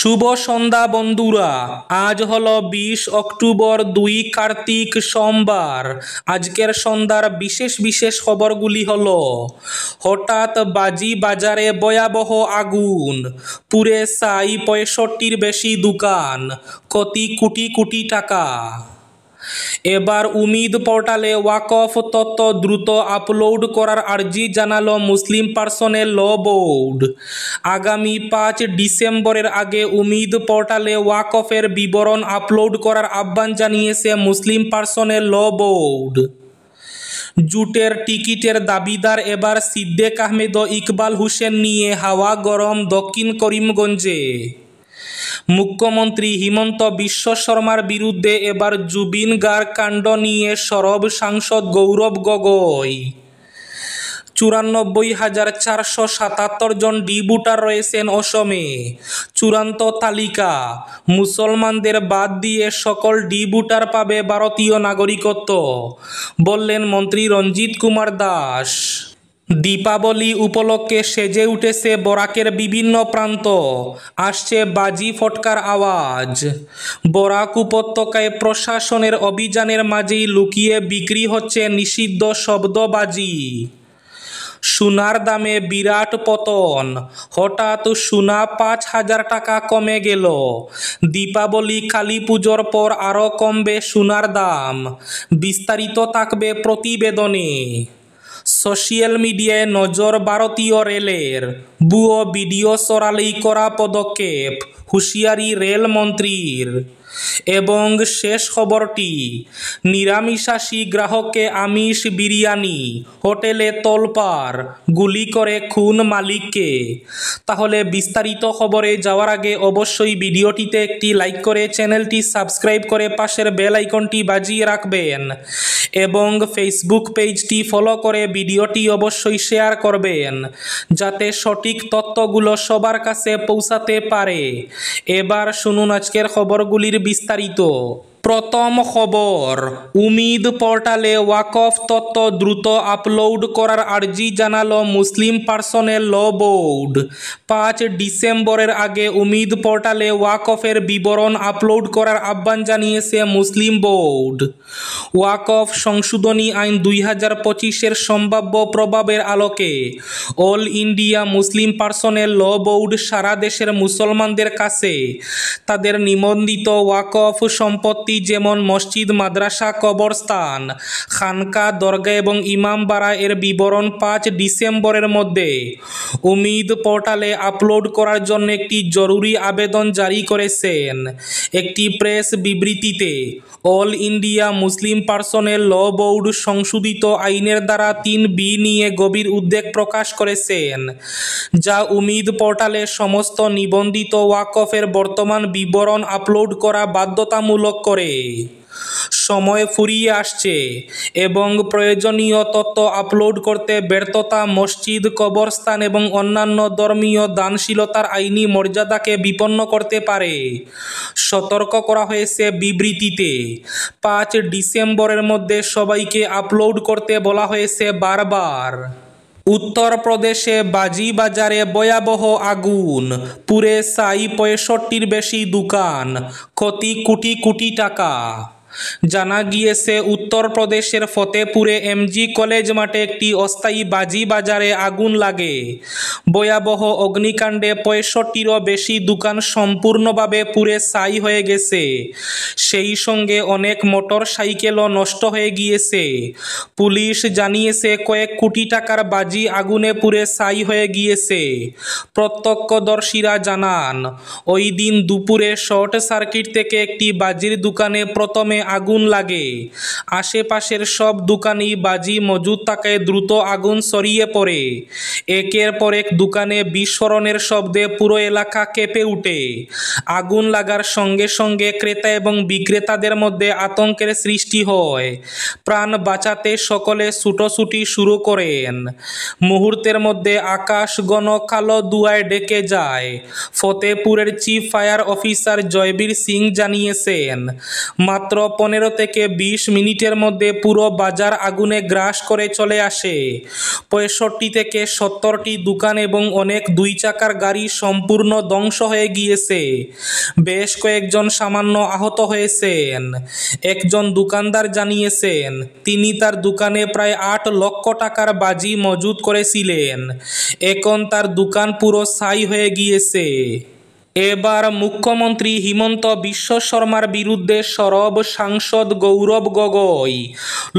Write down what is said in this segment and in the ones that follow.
শুভ সন্ধ্যা বন্ধুরা, আজ হলো 20 অক্টোবর 2 কার্তিক সোমবার। আজকের সন্ধ্যার বিশেষ বিশেষ খবরগুলি হলো: হঠাৎ বাজি বাজারে ভয়াবহ আগুন, পুড়ে ছাই 65টির বেশি দোকান, ক্ষতি কোটি কোটি টাকা। এবার উমিদ পোর্টালে ওয়াকফ তথ্য দ্রুত আপলোড করার আর্জি জানালো মুসলিম পার্সোনেল ল বোর্ড। আগামী 5 ডিসেম্বরের আগে উমিদ পোর্টালে ওয়াকফের বিবরণ আপলোড করার আহ্বান জানিয়েছে মুসলিম পার্সোনেল ল বোর্ড। জুটের টিকিটের দাবিদার এবার সিদ্দিক আহমেদ ও ইকবাল হোসেন নিয়ে হাওয়া গরম দক্ষিণ করিমগঞ্জে। মুখ্যমন্ত্রী হিমন্ত বিশ্ব শর্মার বিরুদ্ধে এবার জুবিন গার্গ কাণ্ড নিয়ে সরব সাংসদ গৌরব গগৈ। 94,477 জন ডি ভোটার রয়েছেন অসমে। চূড়ান্ত তালিকা: মুসলমানদের বাদ দিয়ে সকল ডি ভোটার পাবে ভারতীয় নাগরিকত্ব, বললেন মন্ত্রী রঞ্জিত কুমার দাস। দীপাবলি উপলক্ষে সেজে উঠেছে বরাকের বিভিন্ন প্রান্ত, আসছে বাজি ফটকার আওয়াজ। বরাক উপত্যকায় প্রশাসনের অভিযানের মাঝেই লুকিয়ে বিক্রি হচ্ছে নিষিদ্ধ শব্দবাজি। সোনার দামে বিরাট পতন, হঠাৎ সোনা 5,000 টাকা কমে গেল। দীপাবলি কালী পুজোর পর আরও কমবে সোনার দাম, বিস্তারিত থাকবে প্রতিবেদনে। সোশ্যাল মিডিয়ায় নজর ভারতীয় রেলের, ভুয়ো ভিডিও ছড়ালেই কড়া পদক্ষেপ, হুঁশিয়ারি রেলমন্ত্রীর। এবং শেষ খবরটি: নিরামিষাশী গ্রাহককে আমিষ বিরিয়ানি, হোটেলে তোলপাড়, গুলি করে খুন মালিককে। তাহলে বিস্তারিত খবরে যাওয়ার আগে অবশ্যই ভিডিওটিতে একটি লাইক করে চ্যানেলটি সাবস্ক্রাইব করে পাশের বেল আইকনটি বাজিয়ে রাখবেন এবং ফেসবুক পেজটি ফলো করে ভিডিওটি অবশ্যই শেয়ার করবেন, যাতে সঠিক তথ্যগুলো সবার কাছে পৌঁছাতে পারে। এবার শুনুন আজকের খবরগুলির বিস্তারিত। প্রথম খবর: উমিদ পোর্টালে ওয়াকফ তথ্য দ্রুত আপলোড করার আর্জি জানালো মুসলিম পার্সোনেল ল বোর্ড। 5 ডিসেম্বরের আগে উমিদ পোর্টালে ওয়াকফের বিবরণ আপলোড করার আহ্বান জানিয়েছে মুসলিম বোর্ড। ওয়াকফ সংশোধনী আইন 2025-এর সম্ভাব্য প্রভাবের আলোকে অল ইন্ডিয়া মুসলিম পার্সোনেল ল বোর্ড সারা দেশের মুসলমানদের কাছে তাদের নিবন্ধিত ওয়াকফ সম্পত্তি যেমন মসজিদ, মাদ্রাসা, কবরস্থান, খানকা, দরগা এবং ইমামবাড়া এর বিবরণ 5 ডিসেম্বরের মধ্যে উমিদ পোর্টালে আপলোড করার জন্য একটি জরুরি আবেদন জারি করেছেন। একটি প্রেস বিবৃতিতে অল ইন্ডিয়া মুসলিম পার্সোনেল ল বোর্ড সংশোধিত আইনের ধারা 3B নিয়ে গভীর উদ্বেগ প্রকাশ করেছেন, যা উমিদ পোর্টালে সমস্ত নিবন্ধিত ওয়াকফের বর্তমান বিবরণ আপলোড করা বাধ্যতামূলক করে। সময় ফুরিয়ে আসছে এবং প্রয়োজনীয় তথ্য আপলোড করতে ব্যর্থতা মসজিদ, কবরস্থান এবং অন্যান্য ধর্মীয় দানশীলতার আইনি মর্যাদাকে বিপন্ন করতে পারে, সতর্ক করা হয়েছে বিবৃতিতে। 5 ডিসেম্বরের মধ্যে সবাইকে আপলোড করতে বলা হয়েছে বারবার। উত্তরপ্রদেশে বাজি বাজারে ভয়াবহ আগুন, পুড়ে ছাই 65টির বেশি দোকান, ক্ষতি কোটি কোটি টাকা। জানা গিয়েছে উত্তরপ্রদেশের ফতেপুরে এমজি কলেজ মাঠে একটি অস্থায়ী বাজি বাজারে আগুন লাগে। ভয়াবহ অগ্নিকাণ্ডে 65টিরও বেশি দোকান সম্পূর্ণভাবে পুড়ে ছাই হয়ে গেছে, সেই সঙ্গে অনেক মোটর সাইকেলও নষ্ট হয়ে গিয়েছে। পুলিশ জানিয়েছে কয়েক কোটি টাকার বাজি আগুনে পুড়ে ছাই হয়ে গিয়েছে। প্রত্যক্ষদর্শীরা জানান, ওই দিন দুপুরে শর্ট সার্কিট থেকে একটি বাজির দোকানে প্রথমে আগুন লাগে। আশেপাশের সব দোকানেই বাজি মজুদ থাকায় দ্রুত আগুন ছড়িয়ে পড়ে। একের পর এক দোকানে বিস্ফোরণের শব্দে পুরো এলাকা কেঁপে ওঠে। আগুন লাগার সঙ্গে সঙ্গে ক্রেতা এবং বিক্রেতাদের মধ্যে আতঙ্কের সৃষ্টি হয়। প্রাণ বাঁচাতে সকলে ছুটোছুটি শুরু করেন। মুহূর্তের মধ্যে আকাশ ঘন কালো ধোঁয়ায় ঢেকে যায়। ফতেপুরের chief fire officer Jaiveer Singh জানিয়েছেন, মাত্র 15 থেকে 20 মিনিটের মধ্যে পুরো বাজার আগুনে গ্রাস করে চলে আসে। 65 থেকে 70টি দোকান এবং অনেক 2 চাকার গাড়ি সম্পূর্ণ ধ্বংস হয়ে গিয়েছে। বেশ কয়েকজন সামান্য আহত হয়েছেন। একজন দোকানদার জানিয়েছেন তিনি তার দোকানে প্রায় 8 লক্ষ টাকার বাজি মজুত করেছিলেন। এখন তার দোকান পুরো ছাই হয়ে গিয়েছে। এবার মুখ্যমন্ত্রী হিমন্ত বিশ্ব শর্মার বিরুদ্ধে সরব সাংসদ গৌরব গগৈ।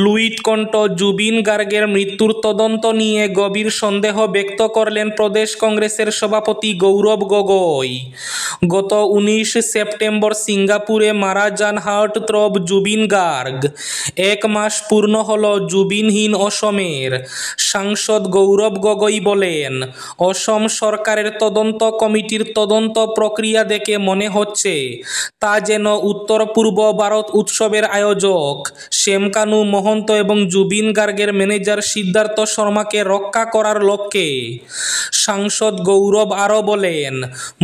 লুইটকণ্ঠ জুবিন গার্গের মৃত্যুর তদন্ত নিয়ে গভীর সন্দেহ ব্যক্ত করলেন প্রদেশ কংগ্রেসের সভাপতি গৌরব গগৈ। গত 19 সেপ্টেম্বর সিঙ্গাপুরে মারা যান হার্টথ্রব জুবিন গার্গ। 1 মাস পূর্ণ হল জুবিনহীন অসমের। সাংসদ গৌরব গগৈ বলেন, অসম সরকারের তদন্ত কমিটির তদন্ত প্রক্রিয়া দেখে মনে হচ্ছে তা যেন উত্তর পূর্ব ভারত উৎসবের আয়োজক শ্যামকানু মহন্ত এবং জুবিন গার্গের ম্যানেজার সিদ্ধার্থ শর্মাকে রক্ষা করার লক্ষ্যে। সাংসদ গৌরব আরও বলেন,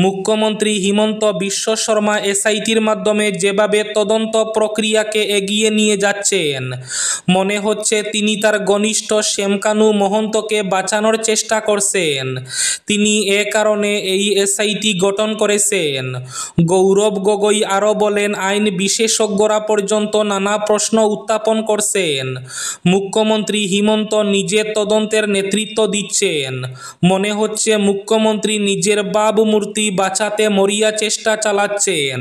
মুখ্যমন্ত্রী হিমন্ত বিশ্ব শর্মা এসআইটির মাধ্যমে যেভাবে তদন্ত প্রক্রিয়াকে এগিয়ে নিয়ে যাচ্ছেন, মনে হচ্ছে তিনি তার ঘনিষ্ঠ শ্যামকানু মহন্তকে বাঁচানোর চেষ্টা করছেন। তিনি এ কারণে এই এসআইটি গঠন করেছেন। গৌরব গগৈ আরও বলেন, আইন বিশেষজ্ঞরা পর্যন্ত নানা প্রশ্ন উত্থাপন করছেন। মুখ্যমন্ত্রী হিমন্ত নিজে তদন্তের নেতৃত্ব দিচ্ছেন। মনে হচ্ছে মুখ্যমন্ত্রী নিজের ভাবমূর্তি বাঁচাতে মরিয়া চেষ্টা চালাচ্ছেন,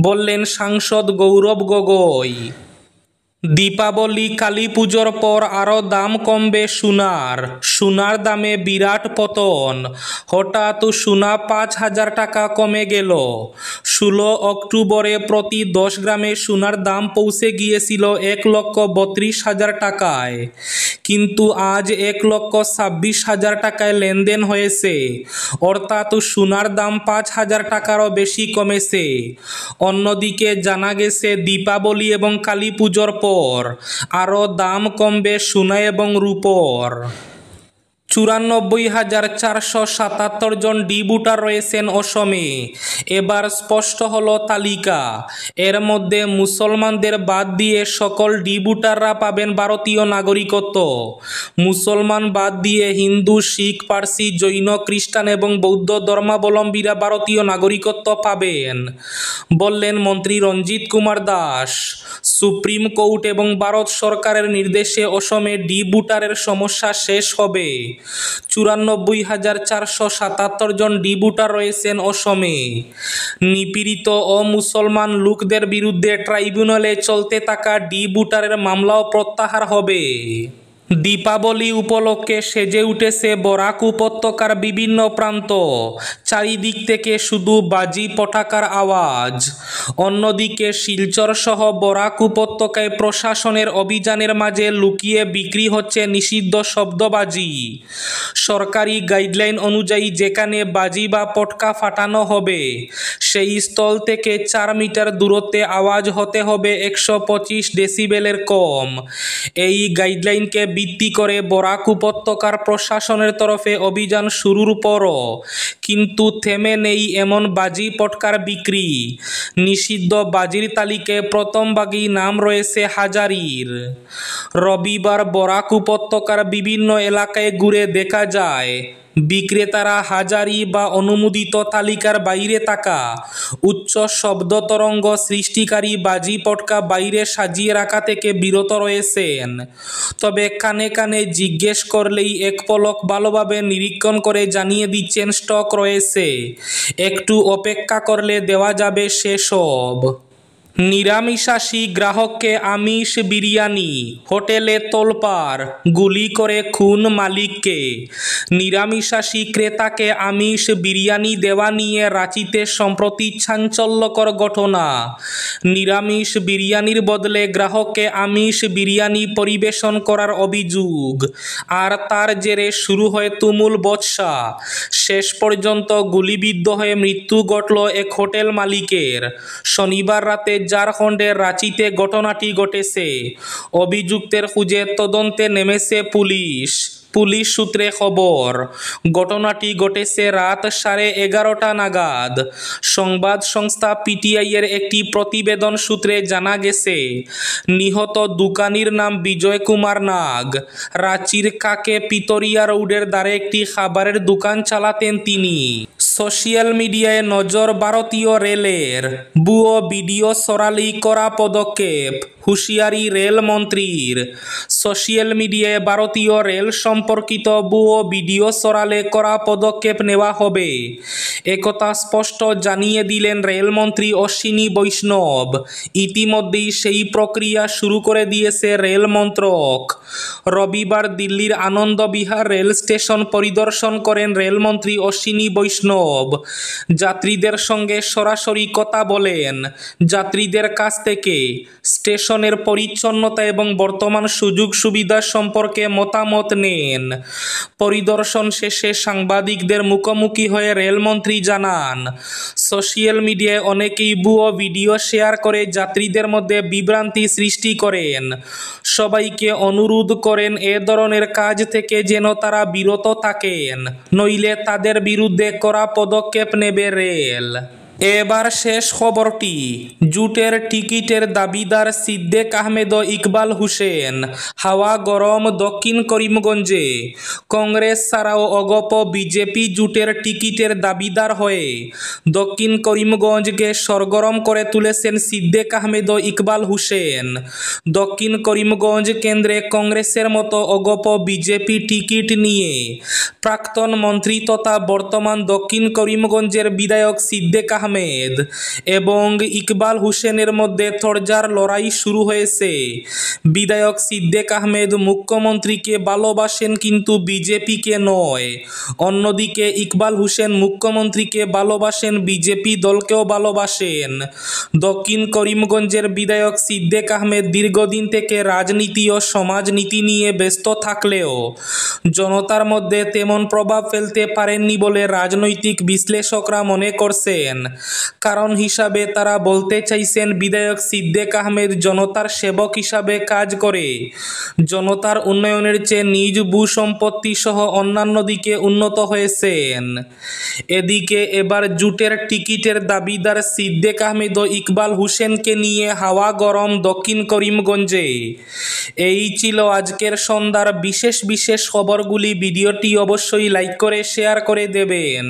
বললেন সাংসদ গৌরব গগৈ। দীপাবলি কালী পুজোর পর আরও দাম কমবে সোনার। সোনার দামে বিরাট পতন। হঠাৎ সোনা 5,000 টাকা কমে গেল। 16 অক্টোবরে প্রতি 10 গ্রামে সোনার দাম পৌঁছে গিয়েছিল 1,32,000 টাকায়, কিন্তু আজ 1,26,000 টাকায় লেনদেন হয়েছে, অর্থাৎ সোনার দাম 5,000 টাকারও বেশি কমেছে। অন্যদিকে জানা গেছে দীপাবলি এবং কালী পুজোর পর আরও দাম কমবে সোনা এবং রূপোর। 94,477 জন ডি ভোটার রয়েছেন অসমে। এবার স্পষ্ট হলো তালিকা। এর মধ্যে মুসলমানদের বাদ দিয়ে সকল ডি ভোটাররা পাবেন ভারতীয় নাগরিকত্ব। মুসলমান বাদ দিয়ে হিন্দু, শিখ, পার্সি, জৈন, খ্রিস্টান এবং বৌদ্ধ ধর্মাবলম্বীরা ভারতীয় নাগরিকত্ব পাবেন, বললেন মন্ত্রী রঞ্জিত কুমার দাস। সুপ্রিম কোর্ট এবং ভারত সরকারের নির্দেশে অসমে ডি ভোটারের সমস্যা শেষ হবে। 94,477 জন ডি ভোটার রয়েছেন অসমে। নিপীড়িত ও মুসলমান লোকদের বিরুদ্ধে ট্রাইব্যুনালে চলতে থাকা ডি ভোটারের মামলাও প্রত্যাহার হবে। দীপাবলি উপলক্ষে সেজে উঠেছে বরাক উপত্যকার বিভিন্ন প্রান্ত। চারিদিক থেকে শুধু বাজি পটাকার আওয়াজ। অন্যদিকে শিলচর সহ বরাক উপত্যকায় প্রশাসনের অভিযানের মাঝে লুকিয়ে বিক্রি হচ্ছে নিষিদ্ধ শব্দবাজি। সরকারি গাইডলাইন অনুযায়ী যেখানে বাজি বা পটকা ফাটানো হবে সেই স্থল থেকে 4 মিটার দূরত্বে আওয়াজ হতে হবে 125 ডেসিবেলের কম। এই গাইডলাইনকে ভিত্তি করে বরাক উপত্যকার প্রশাসনের তরফে অভিযান শুরুর পরও কিন্তু থেমে নেই এমন বাজি পটকার বিক্রি। নিষিদ্ধ বাজির তালিকায় প্রথম ভাগেই নাম রয়েছে হাজারির। রবিবার বরাক উপত্যকার বিভিন্ন এলাকায় ঘুরে দেখা যায় বিক্রেতারা হাজারি বা অনুমোদিত তালিকার বাইরে থাকা উচ্চ শব্দ তরঙ্গ সৃষ্টিকারী বাজি পটকা বাইরে সাজিয়ে রাখা থেকে বিরত রয়েছেন। তবে কানে কানে জিজ্ঞেস করলেই এক পলক ভালোভাবে নিরীক্ষণ করে জানিয়ে দিচ্ছেন স্টক রয়েছে, একটু অপেক্ষা করলে দেওয়া যাবে সেসব। নিরামিষাশী গ্রাহককে আমিষ বিরিয়ানি, হোটেলে তোলপাড়, গুলি করে খুন মালিককে। নিরামিষাশী ক্রেতাকে আমিষ বিরিয়ানি দেওয়া নিয়ে রাঁচিতে সম্প্রতি চাঞ্চল্যকর ঘটনা। নিরামিষ বিরিয়ানির বদলে গ্রাহককে আমিষ বিরিয়ানি পরিবেশন করার অভিযোগ, আর তার জেরে শুরু হয় তুমুল বচসা। শেষ পর্যন্ত গুলিবিদ্ধ হয়ে মৃত্যু ঘটল এক হোটেল মালিকের। শনিবার রাতে ঝাড়খণ্ডের রাঁচিতে ঘটনাটি ঘটেছে। অভিযুক্তের খুঁজে তদন্তে নেমেছে পুলিশ। পুলিশ সূত্রে খবর, ঘটনাটি ঘটেছে রাত 11:30 নাগাদ। সংবাদ সংস্থা পিটিআই-এর একটি প্রতিবেদন সূত্রে জানা গেছে, নিহত দোকানির নাম বিজয় কুমার নাগ। রাঁচির কাকে পিতরিয়া রোডের ধারে একটি খাবারের দোকান চালাতেন তিনি। সোশ্যাল মিডিয়ায় নজর ভারতীয় রেলের। ভুয়ো ভিডিও ছড়ালেই কড়া পদক্ষেপ, হুঁশিয়ারি রেলমন্ত্রীর। সোশ্যাল মিডিয়ায় ভারতীয় রেল সম্পর্কিত ভুয়ো ভিডিও ছড়ালে কড়া পদক্ষেপ নেওয়া হবে, একথা স্পষ্ট জানিয়ে দিলেন রেলমন্ত্রী অশ্বিনী বৈষ্ণব। ইতিমধ্যেই সেই প্রক্রিয়া শুরু করে দিয়েছে রেল মন্ত্রক। রবিবার দিল্লির আনন্দ বিহার রেল স্টেশন পরিদর্শন করেন রেলমন্ত্রী অশ্বিনী বৈষ্ণব। যাত্রীদের সঙ্গে সরাসরি কথা বলেন, যাত্রীদের কাছ থেকে স্টেশনের পরিচ্ছন্নতা এবং বর্তমান সুযোগ সুবিধা সম্পর্কে মতামত নেন। পরিদর্শন শেষে সাংবাদিকদের মুখোমুখি হয়ে রেলমন্ত্রী জানান, সোশ্যাল মিডিয়ায় অনেকেই ভুয়ো ভিডিও শেয়ার করে যাত্রীদের মধ্যে বিভ্রান্তি সৃষ্টি করেন। সবাইকে অনুরোধ করেন এ ধরনের কাজ থেকে যেন তারা বিরত থাকেন, নইলে তাদের বিরুদ্ধে কড়া পদক্ষেপ নেবে রেল। এবার শেষ খবরটি, জুটের টিকিটের দাবিদার সিদ্দিক আহমেদ ও ইকবাল হোসেন। হাওয়া গরম দক্ষিণ করিমগঞ্জে। কংগ্রেস ছাড়াও অগপ বিজেপি জুটের টিকিটের দাবিদার হয়ে দক্ষিণ করিমগঞ্জকে সরগরম করে তুলেছেন সিদ্দিক আহমেদ ও ইকবাল হোসেন। দক্ষিণ করিমগঞ্জ কেন্দ্রে কংগ্রেসের মতো অগপ বিজেপি টিকিট নিয়ে প্রাক্তন মন্ত্রী তথা বর্তমান দক্ষিণ করিমগঞ্জের বিধায়ক সিদ্দিক আহমেদ এবং ইকবাল হোসেনের মধ্যে তরজার লড়াই শুরু হয়েছে। বিধায়ক সিদ্দিক আহমেদ মুখ্যমন্ত্রীকে ভালোবাসেন কিন্তু বিজেপিকে নয়। অন্যদিকে ইকবাল হোসেন মুখ্যমন্ত্রীকে ভালোবাসেন, বিজেপি দলকেও ভালোবাসেন। দক্ষিণ করিমগঞ্জের বিধায়ক সিদ্দিক আহমেদ দীর্ঘদিন থেকে রাজনীতি ও সমাজনীতি নিয়ে ব্যস্ত থাকলেও জনতার মধ্যে তেমন প্রভাব ফেলতে পারেননি বলে রাজনৈতিক বিশ্লেষকরা মনে করছেন। কারণ হিসাবে তারা বলতে চাইছেন, বিধায়ক সিদ্দিক আহমেদ জনতার সেবক হিসাবে কাজ করে জনতার উন্নয়নের চেয়ে নিজ ভূসম্পত্তি সহ অন্যান্য দিকে উন্নত হয়েছেন। এদিকে এবার জুটের টিকিটের দাবিদার সিদ্দিক আহমেদ ও ইকবাল হোসেনকে নিয়ে হাওয়া গরম দক্ষিণ করিমগঞ্জে। এই ছিল আজকের সন্ধ্যার বিশেষ খবরগুলি। ভিডিওটি অবশ্যই লাইক করে শেয়ার করে দেবেন।